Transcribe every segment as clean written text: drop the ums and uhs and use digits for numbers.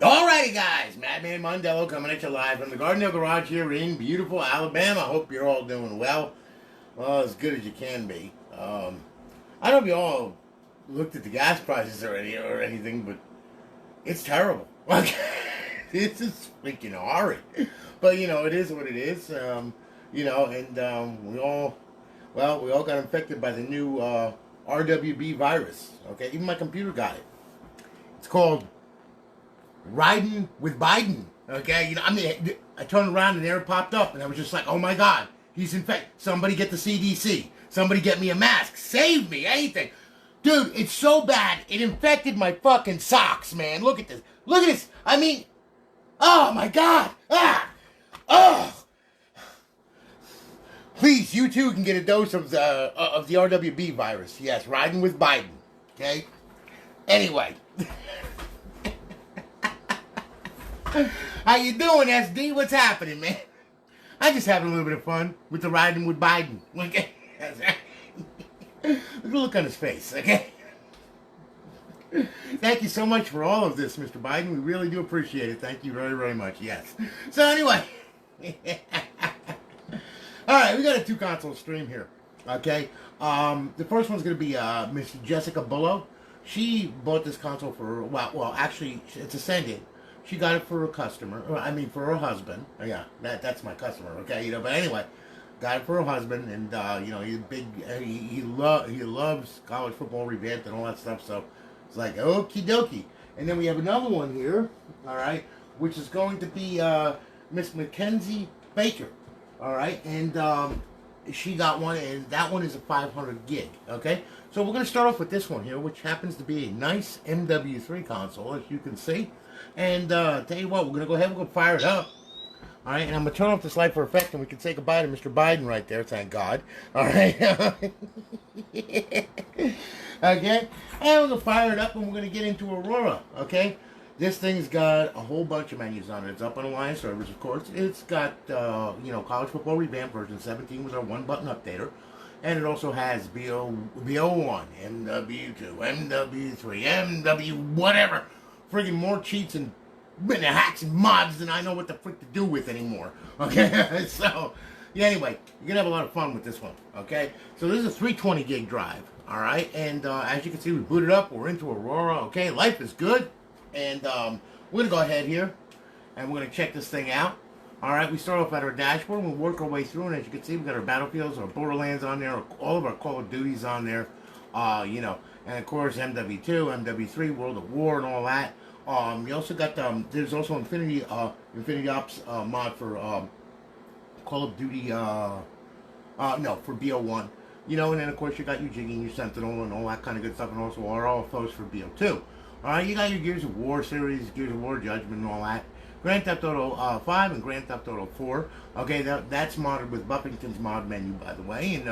Alrighty, guys, Madman Mondello coming at you live from the Gardendale Garage here in beautiful Alabama. Hope you're all doing well. Well, as good as you can be. I don't know if you all looked at the gas prices or anything, but it's terrible. Like, it's just freaking horrid. But, it is what it is. And we all got infected by the new RWB virus. Okay, even my computer got it. It's called Riding with Biden. Okay, I turned around and there it popped up, and I was just like, oh my God, he's infected. Somebody get the CDC. Somebody get me a mask. Save me, anything. Dude, it's so bad, it infected my fucking socks, man. Look at this. Look at this. I mean, oh my God. Oh. Please, you too can get a dose of the RWB virus. Yes, riding with Biden. Okay? Anyway. How you doing, SD? What's happening, man? I'm just having a little bit of fun with the riding with Biden. Okay? Look at the look on his face, okay? Thank you so much for all of this, Mr. Biden. We really do appreciate it. Thank you very, very much. Yes. So anyway. Alright, we got a 2-console stream here. Okay? The first one's going to be Miss Jessica Bullow. She bought this console for, well, actually, it's Ascended. She got it for her customer, for her husband. Oh, yeah, that's my customer, okay? But anyway, got it for her husband, and he's big. He loves college football, Revamped, and all that stuff. So it's like okie dokie. And then we have another one here, all right, which is going to be Miss Mackenzie Baker, all right, and she got one, and that one is a 500 gig, okay. So we're going to start off with this one here, which happens to be a nice MW3 console, as you can see. And tell you what, we're going to go ahead and fire it up. Alright, and I'm going to turn off this light for effect, and we can say goodbye to Mr. Biden right there, thank God. Alright. Okay. And we're going to fire it up, and we're going to get into Aurora. Okay. This thing's got a whole bunch of menus on it. It's up on Alliance servers, of course. It's got, College Football Revamped version 17 was our one-button updater. And it also has BO1, MW2, MW3, MW whatever. Friggin' more cheats and hacks and mods than I know what the frick to do with anymore. Okay, so yeah. Anyway, you're gonna have a lot of fun with this one. Okay, so this is a 320 gig drive. All right, and as you can see, we booted up. We're into Aurora. Okay, life is good, and we're gonna go ahead here, and we're gonna check this thing out. All right, we start off at our dashboard. We'll work our way through, and as you can see, we got our Battlefields, our Borderlands on there, all of our Call of Duties on there. And of course MW2, MW3, World of War, and all that. We also got there's also Infinity Ops mod for Call of Duty. For BO1. And then of course you got your Jigging, your Sentinel, and all that kind of good stuff, and also all those for BO2. All right, you got your Gears of War series, Gears of War Judgment, and all that. Grand Theft Auto 5 and Grand Theft Auto 4. Okay, that's modded with Buffington's mod menu, by the way, and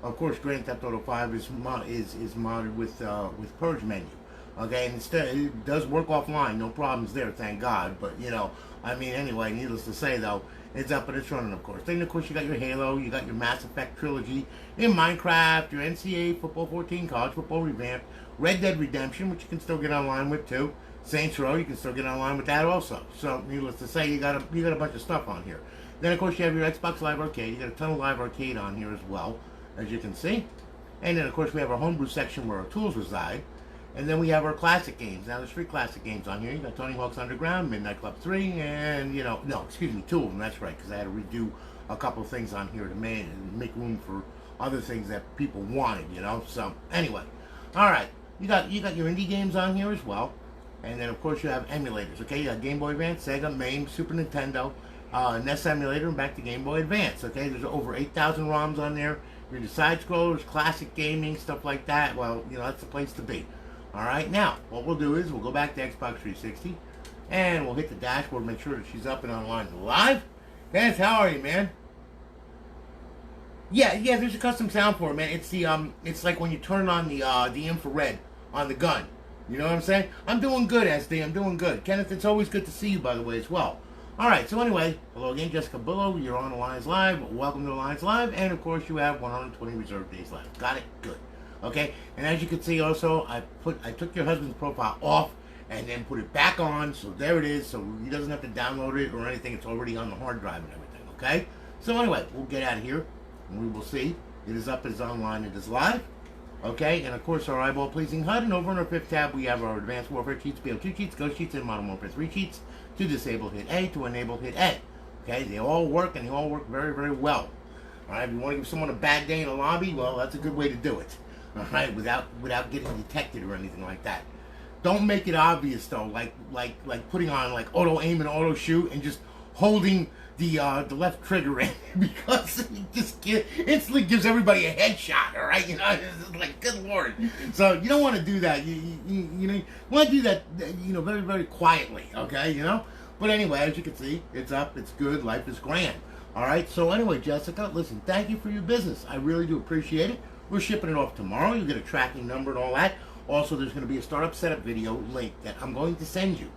of course, Grand Theft Auto 5 is modded with Purge menu. Okay, and it does work offline, no problems there, thank God. But anyway, needless to say though, it's up and it's running, of course. Then of course you got your Halo, you got your Mass Effect trilogy, your Minecraft, your NCAA Football 14, College Football Revamped, Red Dead Redemption, which you can still get online with too. Saints Row, you can still get online with that also. So needless to say, you got a bunch of stuff on here. Then of course you have your Xbox Live Arcade. You got a ton of Live Arcade on here as well, as you can see. And then of course we have our homebrew section where our tools reside. And then we have our classic games. Now there's 3 classic games on here. You got Tony Hawk's Underground, Midnight Club 3, and 2 of them, that's right, because I had to redo a couple of things on here to make room for other things that people wanted, So anyway, alright, you got your indie games on here as well. And then of course you have emulators, okay? You got Game Boy Advance, Sega, MAME, Super Nintendo, NES emulator, and back to Game Boy Advance, okay? There's over 8,000 ROMs on there. You're the side scrollers, classic gaming, stuff like that. Well, that's the place to be. Alright, now, what we'll do is we'll go back to Xbox 360, and we'll hit the dashboard, make sure that she's up and online live. Dennis, how are you, man? Yeah, there's a custom sound for it, man. It's it's like when you turn on the infrared on the gun. You know what I'm saying? I'm doing good, SD. I'm doing good. Kenneth, it's always good to see you, by the way, as well. Alright, so anyway, hello again, Jessica Bullow. You're on Alliance Live. Welcome to Alliance Live. And, of course, you have 120 reserved days left. Got it? Good. Okay? And as you can see, also, I took your husband's profile off and then put it back on. So there it is. So he doesn't have to download it or anything. It's already on the hard drive and everything. Okay. So anyway, we'll get out of here, and we will see. It is up, it is online, it is live. Okay, and of course our eyeball-pleasing HUD, and over in our 5th tab we have our Advanced Warfare cheats, BO2 cheats, Ghost cheats, and Modern Warfare 3 cheats. To disable, hit A. To enable, hit A. Okay, they all work, and they all work very, very well. Alright, if you want to give someone a bad day in a lobby, well, that's a good way to do it. Alright, without getting detected or anything like that. Don't make it obvious though, like putting on like auto aim and auto shoot and just holding the left trigger in, because it just instantly gives everybody a headshot. All right, you know, it's like, good lord. So you don't want to do that. You know, you want to do that, you know, very, very quietly. Okay, you know. But anyway, as you can see, it's up, it's good, life is grand. All right. So anyway, Jessica, listen, thank you for your business. I really do appreciate it. We're shipping it off tomorrow. You get a tracking number and all that. Also, there's going to be a startup setup video link that I'm going to send you.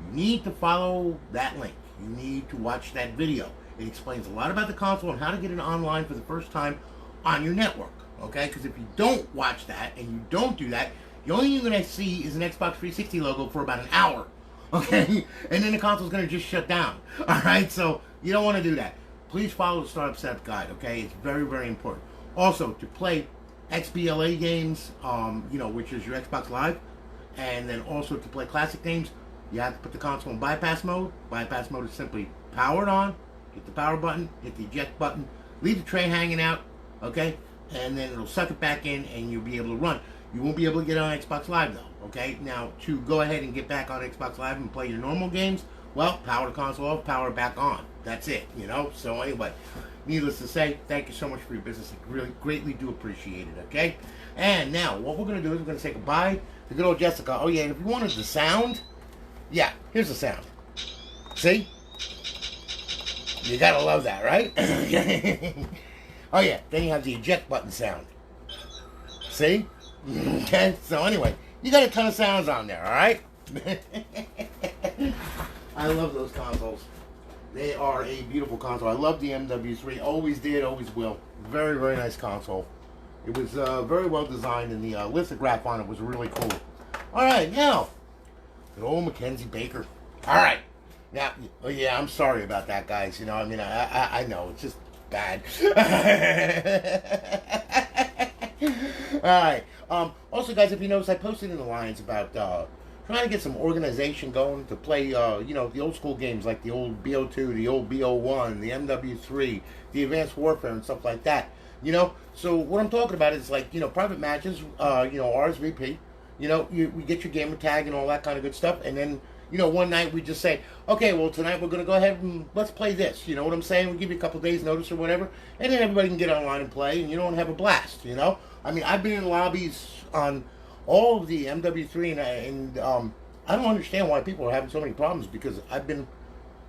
You need to follow that link. You need to watch that video. It explains a lot about the console and how to get it online for the first time on your network. Okay? Because if you don't watch that and you don't do that, the only thing you're going to see is an Xbox 360 logo for about an hour. Okay? And then the console's going to just shut down. Alright? So you don't want to do that. Please follow the startup setup guide. Okay? It's very, very important. Also, to play XBLA games, you know, which is your Xbox Live, and then also to play classic games, you have to put the console in bypass mode. Bypass mode is simply power it on, hit the power button, hit the eject button, leave the tray hanging out, okay? And then it'll suck it back in and you'll be able to run. You won't be able to get on Xbox Live though, okay? Now, to go ahead and get back on Xbox Live and play your normal games, well, power the console off, power it back on. That's it, you know? So anyway, needless to say, thank you so much for your business. I really greatly do appreciate it, okay? And now, what we're going to do is we're going to say goodbye to good old Jessica. Oh yeah, and if you wanted the sound, yeah, here's the sound. See? You gotta love that, right? Oh yeah, then you have the eject button sound. See? Okay, so anyway, you got a ton of sounds on there, alright? I love those consoles. They are a beautiful console. I love the MW3. Always did, always will. Very, very nice console. It was very well designed, and the lithograph on it was really cool. Alright, now, good old Mackenzie Baker. Alright. Now, oh yeah, I'm sorry about that, guys. You know, I mean, I know, it's just bad. Alright. Also, guys, if you notice, I posted in the lines about trying to get some organization going to play, you know, the old school games like the old BO2, the old BO1, the MW3, the Advanced Warfare, and stuff like that. You know, so what I'm talking about is like, you know, private matches, you know, RSVP. You know, we get your gamer tag and all that kind of good stuff, and then, you know, one night we just say, okay, well, tonight we're going to go ahead and let's play this. You know what I'm saying? We give you a couple days notice or whatever, and then everybody can get online and play, and you know, and have a blast, you know? I mean, I've been in lobbies on all of the MW3, and I don't understand why people are having so many problems, because I've been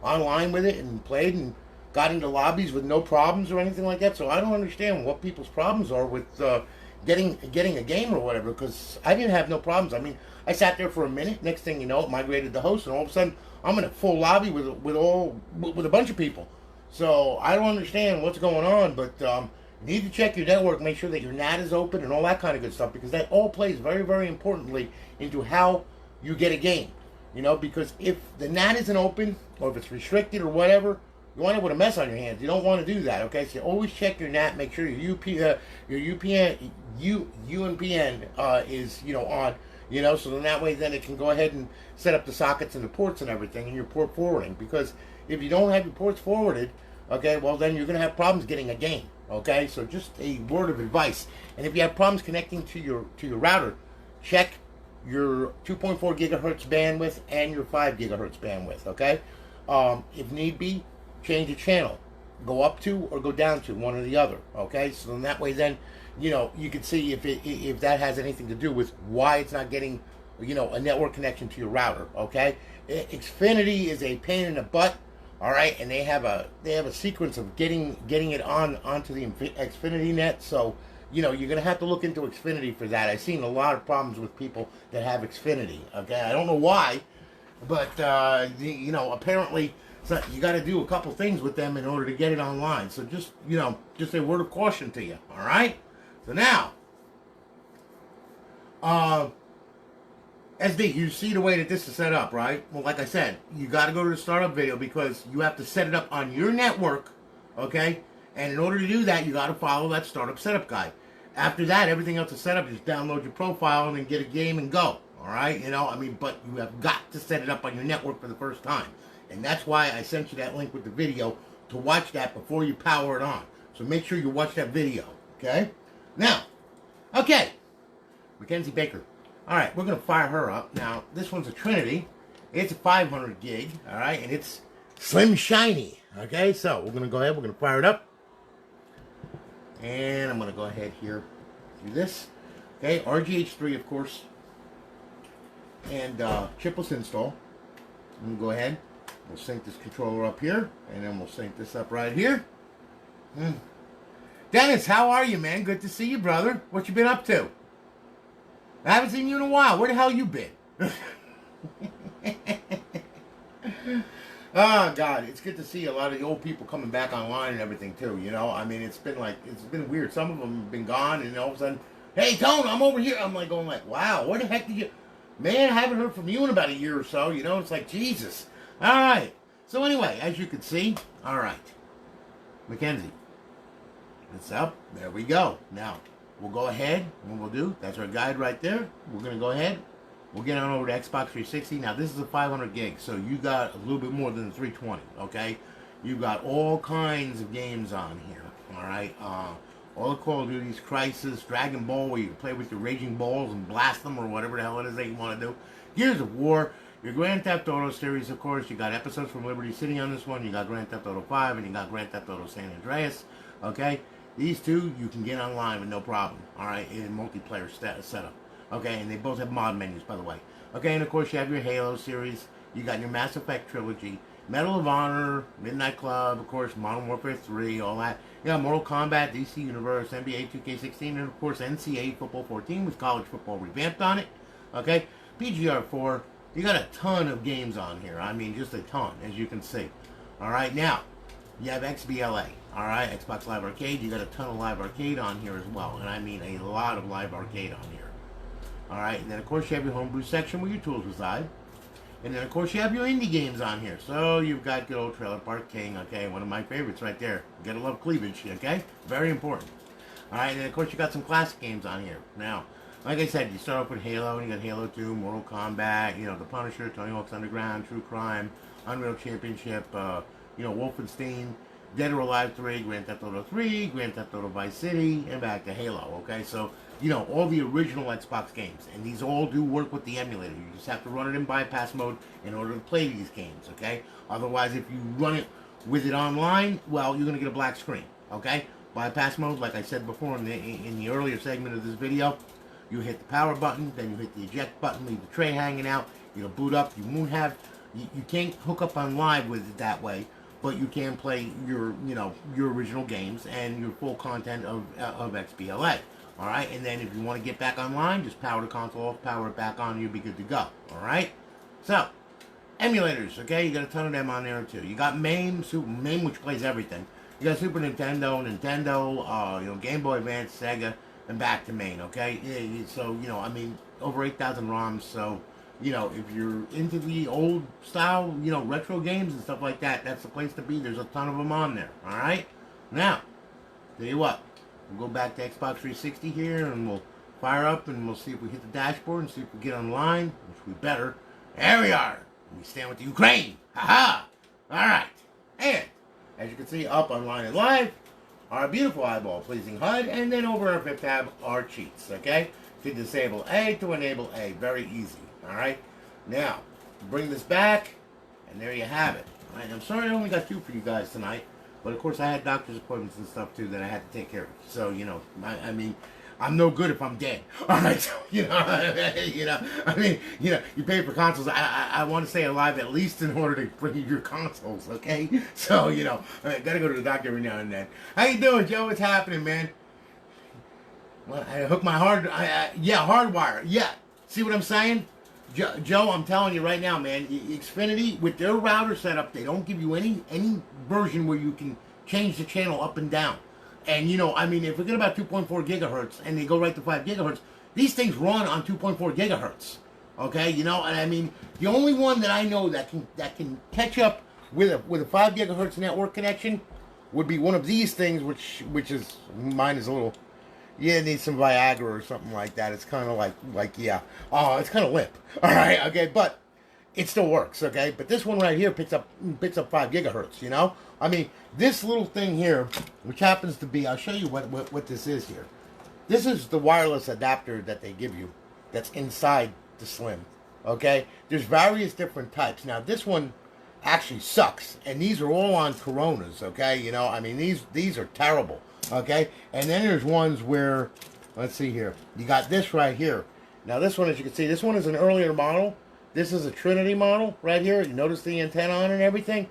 online with it and played and got into lobbies with no problems or anything like that, so I don't understand what people's problems are with getting a game or whatever, because I didn't have no problems. I mean, I sat there for a minute. Next thing you know, it migrated to host, and all of a sudden, I'm in a full lobby with a bunch of people. So I don't understand what's going on, but you need to check your network, make sure that your NAT is open, and all that kind of good stuff, because that all plays very, very importantly into how you get a game. You know, because if the NAT isn't open, or if it's restricted or whatever, you wind up with a mess on your hands. You don't want to do that, okay? So always check your NAT. Make sure your UPN is, you know, on. You know, so then that way then it can go ahead and set up the sockets and the ports and everything and your port forwarding. Because if you don't have your ports forwarded, okay, well then you're going to have problems getting a game. Okay, so just a word of advice. And if you have problems connecting to your router, check your 2.4 gigahertz bandwidth and your 5 gigahertz bandwidth. Okay, if need be, change the channel, go up to or go down to, one or the other. Okay, so then that way then, you know, you can see if that has anything to do with why it's not getting, you know, a network connection to your router. Okay, Xfinity is a pain in the butt. All right, and they have a sequence of getting it onto the Xfinity net. So, you know, you're gonna have to look into Xfinity for that. I've seen a lot of problems with people that have Xfinity. Okay, I don't know why, but you know, apparently, so you got to do a couple things with them in order to get it online. So just, you know, just a word of caution to you. All right. So now, SD, you see the way that this is set up, right? Well, like I said, you got to go to the startup video because you have to set it up on your network, okay? And in order to do that, you got to follow that startup setup guide. After that, everything else is set up. Just download your profile and then get a game and go, all right? You know, I mean, but you have got to set it up on your network for the first time. And that's why I sent you that link with the video to watch that before you power it on. So make sure you watch that video, okay? Now, okay, Mackenzie Baker. All right, we're going to fire her up. Now, this one's a Trinity. It's a 500 gig, all right, and it's slim shiny, okay? So we're going to go ahead. We're going to fire it up. And I'm going to go ahead here, do this. Okay, RGH3, of course. And chipless install. I'm going to go ahead. We'll sync this controller up here. And then we'll sync this up right here. Dennis, how are you, man? Good to see you, brother. What you been up to? I haven't seen you in a while. Where the hell you been? Oh, God. It's good to see a lot of the old people coming back online and everything, too. You know, I mean, it's been weird. Some of them have been gone, and all of a sudden, hey, Tone, I'm over here. I'm like going like, wow, where the heck did you... Man, I haven't heard from you in about a year or so. You know, it's like, Jesus. All right. So anyway, as you can see, all right. Mackenzie. It's up. There we go. Now, we'll go ahead, and what we'll do, that's our guide right there. We're going to go ahead. We'll get on over to Xbox 360. Now, this is a 500 gig, so you got a little bit more than the 320, okay? You got all kinds of games on here, all right? All the Call of Duties, Crisis, Dragon Ball, where you can play with your raging balls and blast them or whatever the hell it is that you want to do. Gears of War, your Grand Theft Auto series, of course. You got episodes from Liberty City on this one. You got Grand Theft Auto 5, and you got Grand Theft Auto San Andreas, okay? These two, you can get online with no problem, all right, in multiplayer setup. Okay, and they both have mod menus, by the way. Okay, and of course you have your Halo series. You got your Mass Effect trilogy, Medal of Honor, Midnight Club, of course, Modern Warfare 3, all that. You got Mortal Kombat, DC Universe, NBA 2K16, and of course NCAA Football 14 with college football revamped on it. Okay, PGR 4. You got a ton of games on here. I mean, just a ton, as you can see. All right, now you have XBLA. All right, Xbox Live Arcade. You got a ton of Live Arcade on here as well, and I mean a lot of Live Arcade on here. All right, and then of course you have your homebrew section where your tools reside. And then of course you have your indie games on here. So you've got good old Trailer Park King, okay, one of my favorites right there. You gotta love cleavage, okay? Very important. All right, and then of course you got some classic games on here. Now, like I said, you start off with Halo, and you got Halo 2, Mortal Kombat, you know, The Punisher, Tony Hawk's Underground, True Crime, Unreal Championship, you know, Wolfenstein, Dead or Alive 3, Grand Theft Auto 3, Grand Theft Auto Vice City, and back to Halo, okay? So, you know, all the original Xbox games. And these all do work with the emulator. You just have to run it in bypass mode in order to play these games, okay? Otherwise, if you run it with it online, well, you're going to get a black screen, okay? Bypass mode, like I said before in the earlier segment of this video, you hit the power button, then you hit the eject button, leave the tray hanging out, you'll boot up, you won't have, you can't hook up on live with it that way, but you can play your, you know, your original games and your full content of XBLA. All right, and then if you want to get back online, just power the console off, power it back on, you'll be good to go. All right, so emulators, okay, you got a ton of them on there too. You got MAME, which plays everything. You got Super Nintendo, you know, Game Boy Advance, Sega, and back to MAME, okay. Yeah, so you know, I mean, over 8,000 ROMs. So you know, if you're into the old style, you know, retro games and stuff like that, that's the place to be. There's a ton of them on there. All right, now tell you what. We'll go back to Xbox 360 here, and we'll fire up, and we'll see if we hit the dashboard, and see if we get online, which we better. There we are. We stand with the Ukraine. Ha-ha! All right. And, as you can see, up online and live, our beautiful eyeball-pleasing HUD, and then over our fifth tab, our cheats, okay? To disable A, to enable A. Very easy, all right? Now, bring this back, and there you have it. All right, I'm sorry I only got two for you guys tonight. But of course, I had doctor's appointments and stuff too that I had to take care of. So you know, I mean, I'm no good if I'm dead. All right, so, you know, I mean, you pay for consoles. I want to stay alive at least in order to bring you your consoles. Okay, so you know, I gotta go to the doctor every now and then. How you doing, Joe? What's happening, man? Well, I hooked my hardwire. Yeah, see what I'm saying? Joe, I'm telling you right now, man, Xfinity, with their router setup, they don't give you any version where you can change the channel up and down. And, you know, I mean, if we get about 2.4 gigahertz and they go right to 5 gigahertz, these things run on 2.4 gigahertz. Okay, you know, and I mean, the only one that I know that can catch up with a 5 gigahertz network connection would be one of these things, which is mine is a little. Yeah, it needs some Viagra or something like that. It's kind of like yeah, oh, it's kind of limp. All right, okay, but it still works. Okay, but this one right here picks up 5 gigahertz. You know, I mean, this little thing here, which happens to be, I'll show you what this is here. This is the wireless adapter that they give you. That's inside the Slim. Okay, there's various different types. Now this one actually sucks, and these are all on Coronas. Okay, you know, I mean these are terrible. Okay, and then there's ones where, let's see here, you got this right here. Now this one, as you can see, this one is an earlier model. This is a Trinity model right here. You notice the antenna on and everything.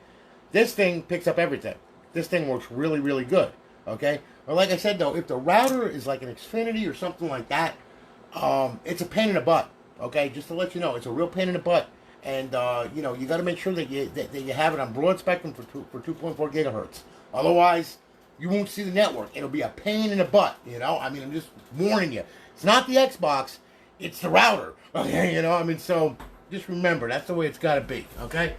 This thing picks up everything. This thing works really, really good. Okay, but like I said though, if the router is like an Xfinity or something like that, it's a pain in the butt. Okay, just to let you know, it's a real pain in the butt. And you know, you got to make sure that you have it on broad spectrum for 2.4 gigahertz. Otherwise, you won't see the network. It'll be a pain in the butt, you know? I mean, I'm just warning you. It's not the Xbox, it's the router. Okay, you know? I mean, so just remember, that's the way it's got to be, okay?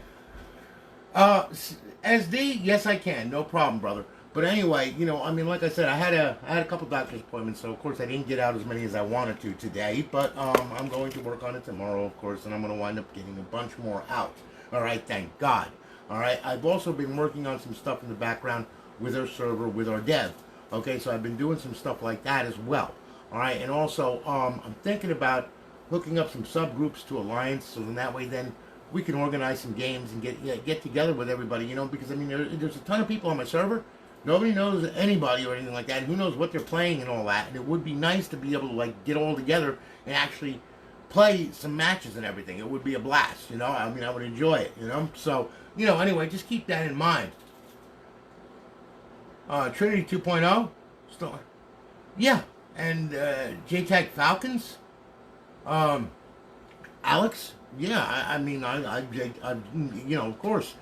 SD, yes I can. No problem, brother. But anyway, you know, I mean, like I said, I had a couple doctor's appointments, so of course I didn't get out as many as I wanted to today, but I'm going to work on it tomorrow, of course, and I'm going to wind up getting a bunch more out. All right, thank God. All right, I've also been working on some stuff in the background with our server, with our dev. Okay, so I've been doing some stuff like that as well. All right, and also I'm thinking about hooking up some subgroups to Alliance, so then that way then we can organize some games and get together with everybody, you know, because I mean there's a ton of people on my server. Nobody knows anybody or anything like that. Who knows what they're playing and all that? And it would be nice to be able to like get all together and actually play some matches and everything. It would be a blast, you know. I mean, I would enjoy it, you know. So, you know, anyway, just keep that in mind. Trinity 2.0, still, yeah, and GtaiV Falcons, Alex, yeah, I mean, I, you know, of course,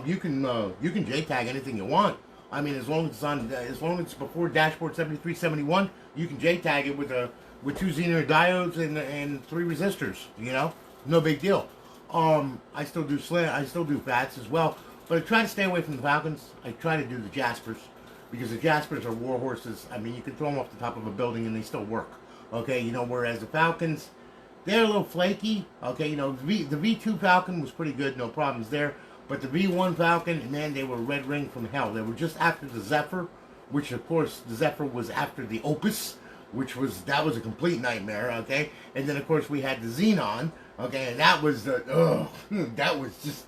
you can JTAG anything you want. I mean, as long as it's on, as long as it's before dashboard 7371, you can JTAG it with 2 Zener diodes and 3 resistors. You know, no big deal. I still do FATs as well, but I try to stay away from the Falcons. I try to do the Jaspers, because the Jaspers are war horses. I mean, you can throw them off the top of a building and they still work. Okay, you know, whereas the Falcons, they're a little flaky. Okay, you know, the V2 Falcon was pretty good, no problems there. But the V1 Falcon, man, they were red ring from hell. They were just after the Zephyr, which of course the Zephyr was after the Opus, that was a complete nightmare. Okay, and then of course we had the Xenon. Okay, and that was that was just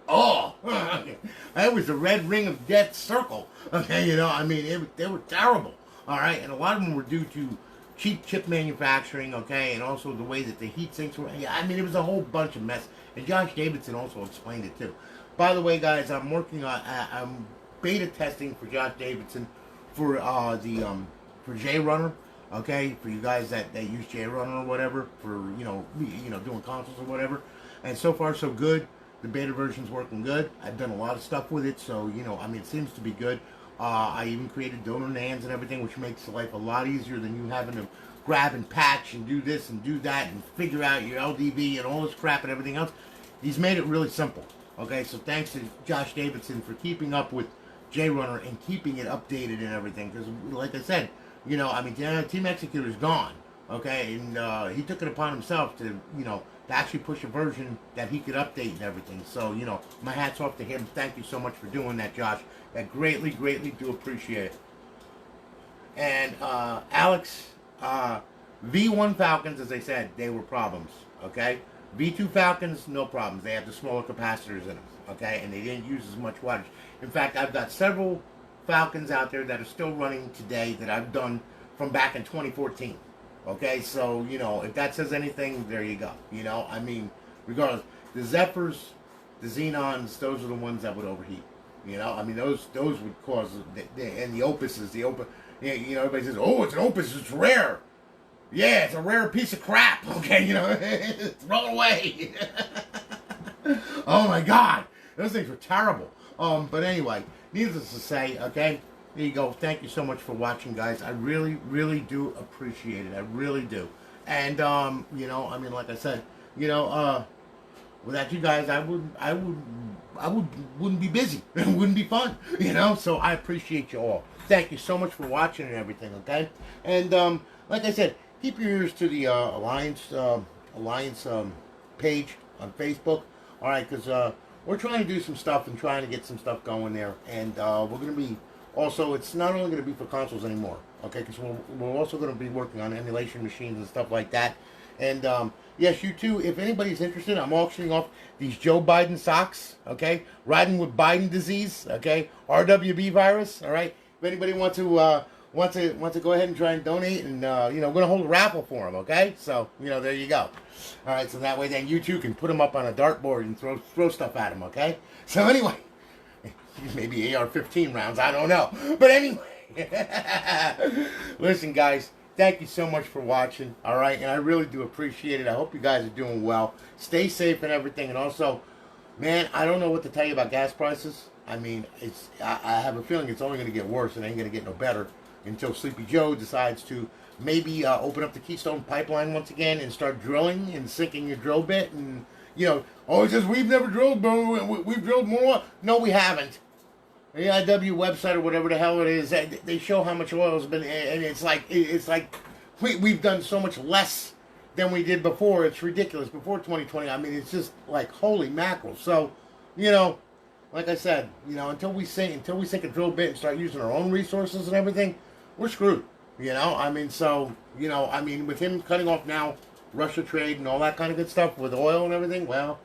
that was the red ring of death circle. Okay, you know, I mean, they were terrible. All right, and a lot of them were due to cheap chip manufacturing, okay, and also the way that the heat sinks were. Yeah, I mean, it was a whole bunch of mess. And Josh Davidson also explained it too. By the way, guys, I'm working on I'm beta testing for Josh Davidson for for JRunner, okay, for you guys that use JRunner or whatever for you know doing consoles or whatever. And so far so good. The beta version's working good. I've done a lot of stuff with it, so you know, I mean, it seems to be good. I even created donor nans and everything, which makes life a lot easier than you having to grab and patch and do this and do that and figure out your LDV and all this crap and everything else. He's made it really simple. Okay, so thanks to Josh Davidson for keeping up with JRunner and keeping it updated and everything. Because, like I said, you know, I mean, Team Executor's gone. Okay, and he took it upon himself to, you know, to actually push a version that he could update and everything. So, you know, my hat's off to him. Thank you so much for doing that, Josh. I greatly, greatly do appreciate it. And Alex, V1 Falcons, as I said, they were problems. Okay, V2 Falcons, no problems. They have the smaller capacitors in them. Okay, and they didn't use as much wattage. In fact, I've got several Falcons out there that are still running today that I've done from back in 2014. Okay, so, you know, if that says anything, there you go. You know, I mean, regardless, the Zephyrs, the Xenons, those are the ones that would overheat. You know, I mean, those would cause, and the Opuses, you know, everybody says, oh, it's an Opus, it's rare. Yeah, it's a rare piece of crap, okay, you know, throw it away. Oh my God, those things were terrible. But anyway, needless to say, okay, there you go. Thank you so much for watching, guys. I really, really do appreciate it. I really do. And, you know, I mean, like I said, you know, without you guys, wouldn't be busy. It wouldn't be fun, you know. So I appreciate you all. Thank you so much for watching and everything. Okay, and like I said, keep your ears to the Alliance page on Facebook. All right, because we're trying to do some stuff and trying to get some stuff going there, and we're going to be also. It's not only going to be for consoles anymore. Okay, because we're also going to be working on emulation machines and stuff like that. And yes, you too. If anybody's interested, I'm auctioning off these Joe Biden socks. Okay, riding with Biden disease. Okay, RWB virus. All right. If anybody wants to go ahead and try and donate, and you know, we're gonna hold a raffle for them. Okay, so you know, there you go. All right, so that way then you too can put them up on a dartboard and throw stuff at them. Okay. So anyway, maybe AR-15 rounds. I don't know, but anyway. Listen, guys. Thank you so much for watching, all right? And I really do appreciate it. I hope you guys are doing well. Stay safe and everything. And also, man, I don't know what to tell you about gas prices. I mean, I have a feeling it's only going to get worse. It ain't going to get no better until Sleepy Joe decides to maybe open up the Keystone Pipeline once again and start drilling and sinking your drill bit. And, you know, oh, it's just we've never drilled, bro. We've drilled more. No, we haven't. The GtaV website or whatever the hell it is, they show how much oil's been, and it's like we've done so much less than we did before. It's ridiculous. Before 2020, I mean, it's just like holy mackerel. So, you know, like I said, you know, until we sink a drill bit and start using our own resources and everything, we're screwed. You know, I mean, so you know, I mean, with him cutting off now Russia trade and all that kind of good stuff with oil and everything, well,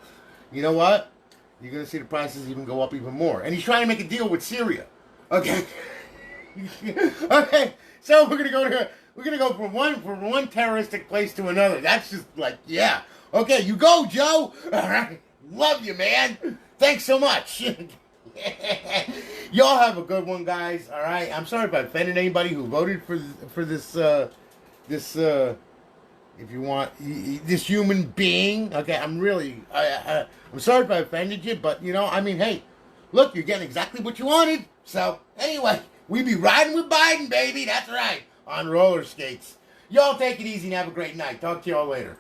you know what? You're going to see the prices even go up even more. And he's trying to make a deal with Syria. Okay. Okay. So we're going to go from one terroristic place to another. That's just like, yeah. Okay, you go, Joe. All right. Love you, man. Thanks so much. Y'all have a good one, guys. All right. I'm sorry if I offended anybody who voted for this if you want, this human being. Okay, I'm sorry if I offended you, but, you know, I mean, hey, look, you're getting exactly what you wanted. So, anyway, we be riding with Biden, baby. That's right, on roller skates. Y'all take it easy and have a great night. Talk to y'all later.